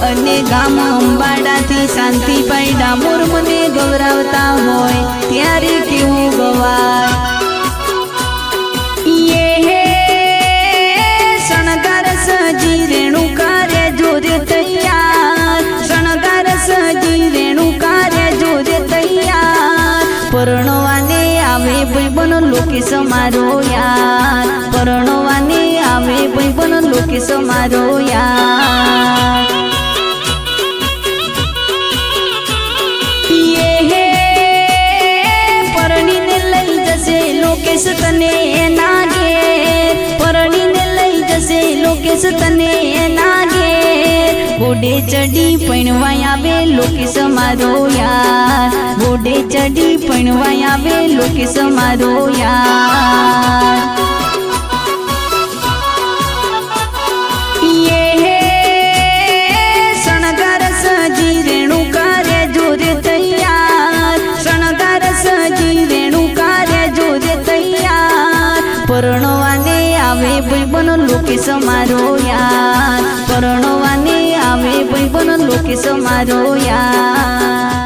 અને ગામ અંબાડાથી શાંતિભાઈ ડામોર મને ગૌરવતા હોય ત્યારે કેવું ગવાય હે શણગાર સજી રેણુકા રે જોરે તૈયાર શણગાર સજી રેણુકા રે જોરે તૈયાર પરણવાને આવે ભાઈબન લોકેશ મારો યાર પરણવાને આવે ભાઈબન લોકેશ મારો યાર પરણીને લઈ જશે લોકેશ તને એના ઘેર પરણીને લઈ જશે લોકેશ તને એના ઘેર ઘોડે ચડી પૈણવાય આવે લોકેશ મારો યાર ઘોડે ચડી પૈણવાય આવે લોકેશ મારો યાર શણગાર સજી રેણુકા રે જોરે તૈયાર શણગાર સજી રેણુકા રે જોરે તૈયાર પરણવાને આવે ભાઈબન લોકેશ મારો યાર પરણવાને આવે ભાઈબન લોકેશ મારો યાર